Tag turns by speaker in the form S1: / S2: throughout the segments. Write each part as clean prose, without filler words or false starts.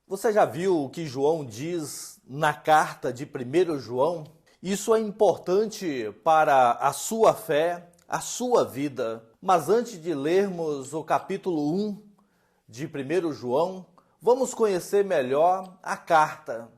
S1: Você já viu o que João diz na carta de 1 João? Isso é importante para a sua fé, a sua vida. Mas antes de lermos o capítulo 1 de 1 João, vamos conhecer melhor a carta.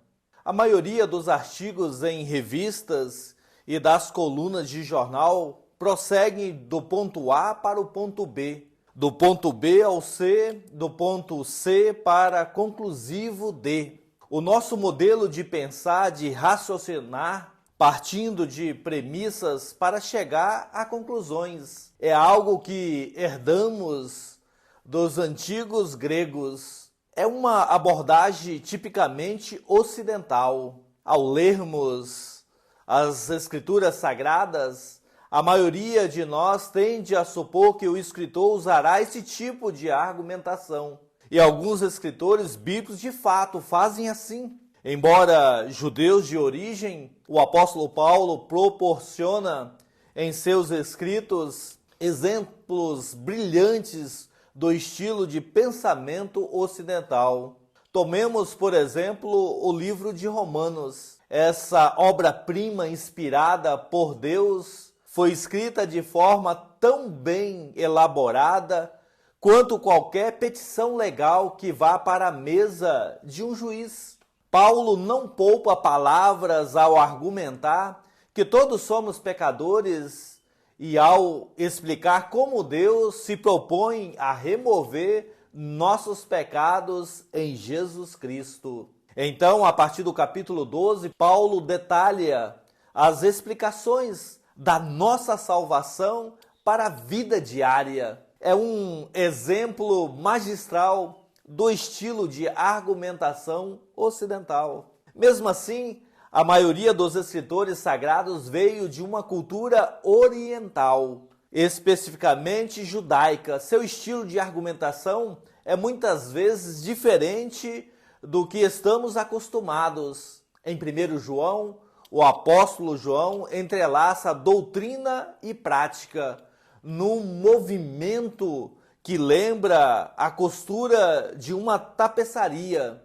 S1: A maioria dos artigos em revistas e das colunas de jornal prosseguem do ponto A para o ponto B, do ponto B ao C, do ponto C para conclusivo D. O nosso modelo de pensar, de raciocinar, partindo de premissas para chegar a conclusões, é algo que herdamos dos antigos gregos. É uma abordagem tipicamente ocidental. Ao lermos as escrituras sagradas, a maioria de nós tende a supor que o escritor usará esse tipo de argumentação. E alguns escritores bíblicos de fato fazem assim. Embora judeus de origem, o apóstolo Paulo proporciona em seus escritos exemplos brilhantes do estilo de pensamento ocidental. Tomemos, por exemplo, o livro de Romanos. Essa obra-prima inspirada por Deus foi escrita de forma tão bem elaborada quanto qualquer petição legal que vá para a mesa de um juiz. Paulo não poupa palavras ao argumentar que todos somos pecadores e ao explicar como Deus se propõe a remover nossos pecados em Jesus Cristo. Então, a partir do capítulo 12, Paulo detalha as explicações da nossa salvação para a vida diária. É um exemplo magistral do estilo de argumentação ocidental. Mesmo assim, a maioria dos escritores sagrados veio de uma cultura oriental, especificamente judaica. Seu estilo de argumentação é muitas vezes diferente do que estamos acostumados. Em 1 João, o apóstolo João entrelaça doutrina e prática num movimento que lembra a costura de uma tapeçaria.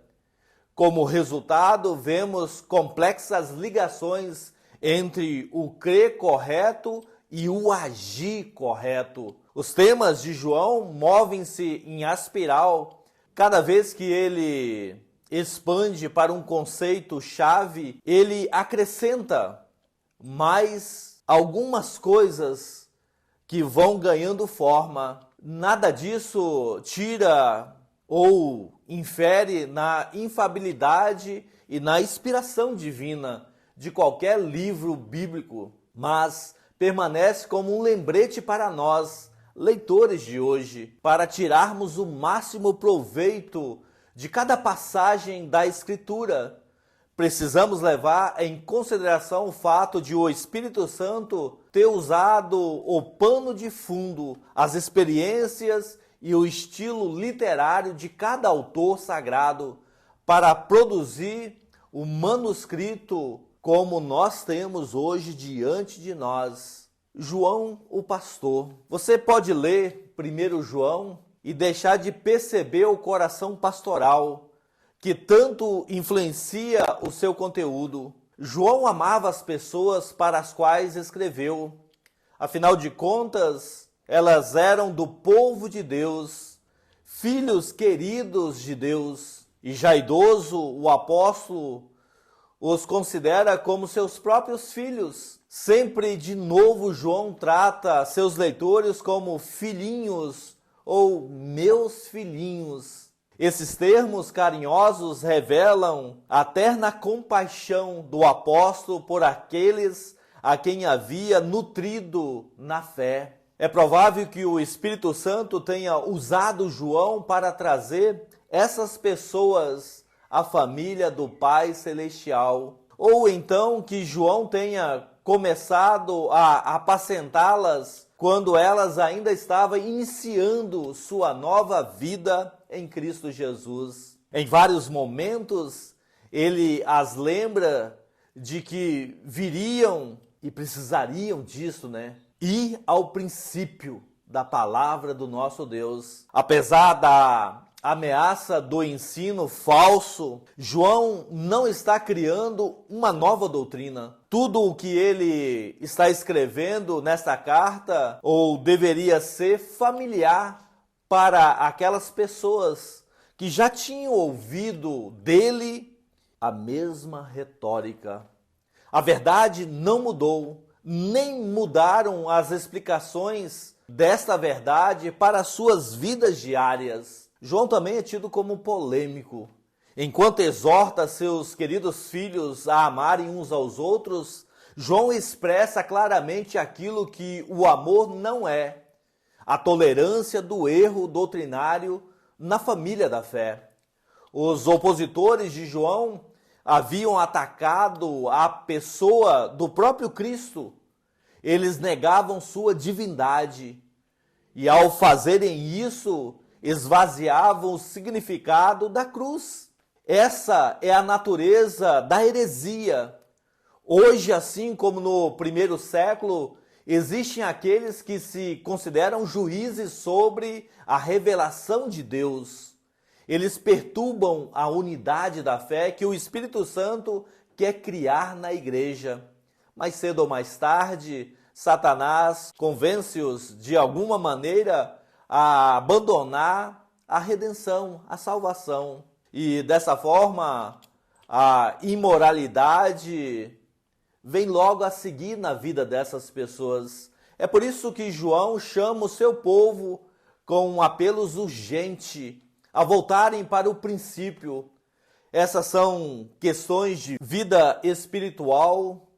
S1: Como resultado, vemos complexas ligações entre o crer correto e o agir correto. Os temas de João movem-se em espiral. Cada vez que ele expande para um conceito-chave, ele acrescenta mais algumas coisas que vão ganhando forma. Nada disso tira ou infere na infalibilidade e na inspiração divina de qualquer livro bíblico, mas permanece como um lembrete para nós, leitores de hoje, para tirarmos o máximo proveito de cada passagem da Escritura. Precisamos levar em consideração o fato de o Espírito Santo ter usado o pano de fundo, as experiências e o estilo literário de cada autor sagrado para produzir o manuscrito como nós temos hoje diante de nós. João, o pastor. Você pode ler 1 João e deixar de perceber o coração pastoral que tanto influencia o seu conteúdo. João amava as pessoas para as quais escreveu. Afinal de contas, elas eram do povo de Deus, filhos queridos de Deus. E já idoso, o apóstolo os considera como seus próprios filhos. Sempre de novo, João trata seus leitores como filhinhos ou meus filhinhos. Esses termos carinhosos revelam a terna compaixão do apóstolo por aqueles a quem havia nutrido na fé. É provável que o Espírito Santo tenha usado João para trazer essas pessoas à família do Pai Celestial. Ou então que João tenha começado a apacentá-las quando elas ainda estavam iniciando sua nova vida em Cristo Jesus. Em vários momentos, ele as lembra de que viriam e precisariam disso, ir ao princípio da palavra do nosso Deus. Apesar da ameaça do ensino falso, João não está criando uma nova doutrina. Tudo o que ele está escrevendo nesta carta, ou deveria ser familiar para aquelas pessoas que já tinham ouvido dele a mesma retórica. A verdade não mudou, nem mudaram as explicações desta verdade para as suas vidas diárias. João também é tido como polêmico. Enquanto exorta seus queridos filhos a amarem uns aos outros, João expressa claramente aquilo que o amor não é: a tolerância do erro doutrinário na família da fé. Os opositores de João haviam atacado a pessoa do próprio Cristo. Eles negavam sua divindade e, ao fazerem isso, esvaziavam o significado da cruz. Essa é a natureza da heresia. Hoje, assim como no primeiro século, existem aqueles que se consideram juízes sobre a revelação de Deus. Eles perturbam a unidade da fé que o Espírito Santo quer criar na igreja. Mais cedo ou mais tarde, Satanás convence-os de alguma maneira a abandonar a redenção, a salvação. E dessa forma, a imoralidade vem logo a seguir na vida dessas pessoas. É por isso que João chama o seu povo com um apelo urgente a voltarem para o princípio. Essas são questões de vida espiritual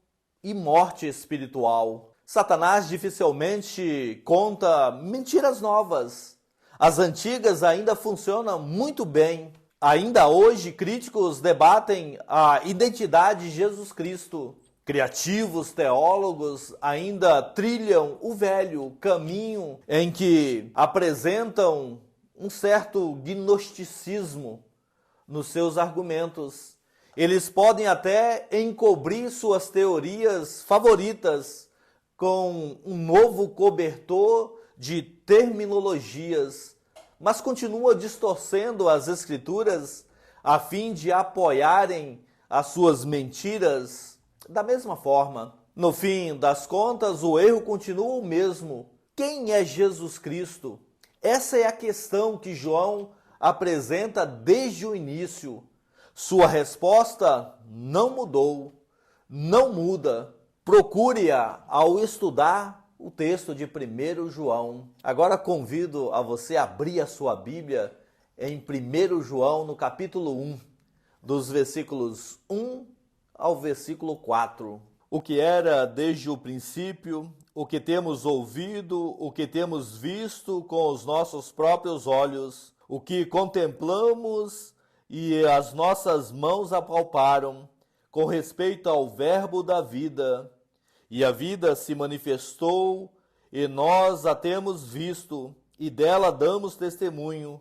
S1: e morte espiritual. Satanás dificilmente conta mentiras novas. As antigas ainda funcionam muito bem. Ainda hoje, críticos debatem a identidade de Jesus Cristo. Criativos teólogos ainda trilham o velho caminho em que apresentam um certo gnosticismo nos seus argumentos. Eles podem até encobrir suas teorias favoritas com um novo cobertor de terminologias, mas continuam distorcendo as Escrituras a fim de apoiarem as suas mentiras da mesma forma. No fim das contas, o erro continua o mesmo. Quem é Jesus Cristo? Essa é a questão que João apresenta desde o início. Sua resposta não mudou, não muda. Procure-a ao estudar o texto de 1 João. Agora convido a você a abrir a sua Bíblia em 1 João, no capítulo 1, dos versículos 1 ao versículo 4. O que era desde o princípio, o que temos ouvido, o que temos visto com os nossos próprios olhos, o que contemplamos e as nossas mãos apalparam, com respeito ao Verbo da vida. E a vida se manifestou, e nós a temos visto, e dela damos testemunho,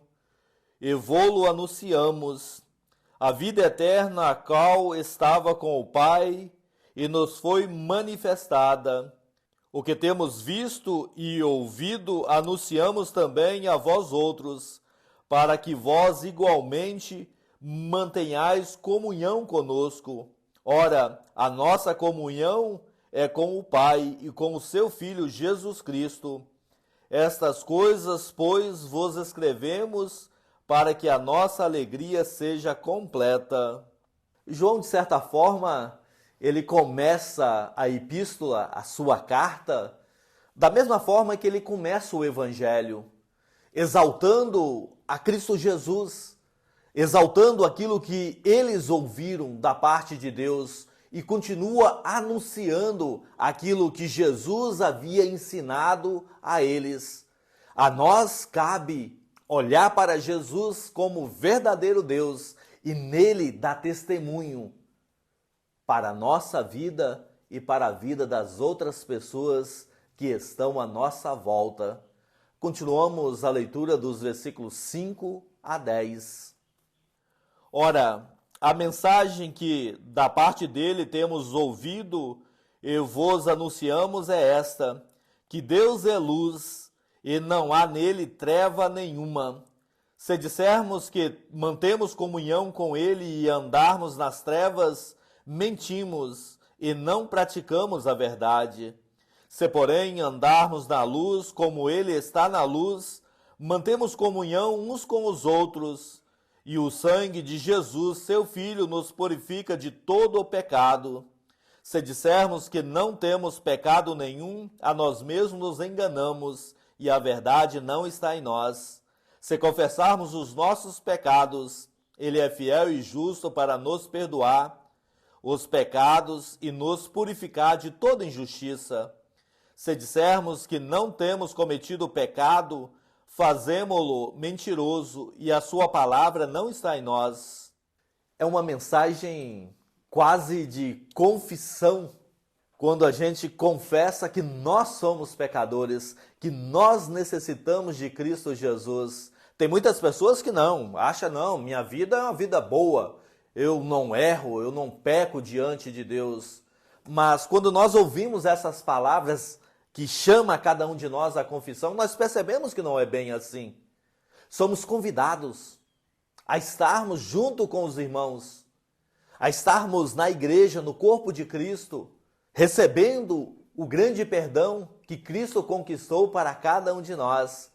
S1: e vô-lo anunciamos. A vida eterna, a qual estava com o Pai, e nos foi manifestada. O que temos visto e ouvido, anunciamos também a vós outros, para que vós igualmente mantenhais comunhão conosco. Ora, a nossa comunhão é com o Pai e com o seu Filho Jesus Cristo. Estas coisas, pois, vos escrevemos para que a nossa alegria seja completa. João, de certa forma, ele começa a epístola, a sua carta, da mesma forma que ele começa o Evangelho, exaltando a Cristo Jesus, exaltando aquilo que eles ouviram da parte de Deus e continua anunciando aquilo que Jesus havia ensinado a eles. A nós cabe olhar para Jesus como verdadeiro Deus e nele dar testemunho para a nossa vida e para a vida das outras pessoas que estão à nossa volta. Continuamos a leitura dos versículos 5 a 10. Ora, a mensagem que da parte dele temos ouvido e vos anunciamos é esta: que Deus é luz e não há nele treva nenhuma. Se dissermos que mantemos comunhão com Ele e andarmos nas trevas, mentimos e não praticamos a verdade. Se, porém, andarmos na luz como Ele está na luz, mantemos comunhão uns com os outros, e o sangue de Jesus, seu Filho, nos purifica de todo o pecado. Se dissermos que não temos pecado nenhum, a nós mesmos nos enganamos, e a verdade não está em nós. Se confessarmos os nossos pecados, Ele é fiel e justo para nos perdoar os pecados e nos purificar de toda injustiça. Se dissermos que não temos cometido pecado, fazemo-lo mentiroso e a sua palavra não está em nós. É uma mensagem quase de confissão, quando a gente confessa que nós somos pecadores, que nós necessitamos de Cristo Jesus. Tem muitas pessoas que acham, minha vida é uma vida boa, eu não erro, eu não peco diante de Deus. Mas quando nós ouvimos essas palavras que chama cada um de nós à confissão, nós percebemos que não é bem assim. Somos convidados a estarmos junto com os irmãos, a estarmos na igreja, no corpo de Cristo, recebendo o grande perdão que Cristo conquistou para cada um de nós.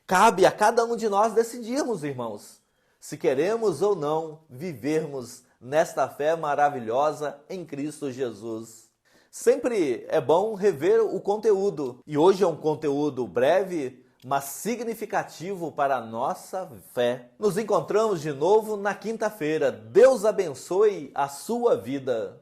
S1: Cabe a cada um de nós decidirmos, irmãos, se queremos ou não vivermos nesta fé maravilhosa em Cristo Jesus. Sempre é bom rever o conteúdo, e hoje é um conteúdo breve, mas significativo para a nossa fé. Nos encontramos de novo na quinta-feira. Deus abençoe a sua vida.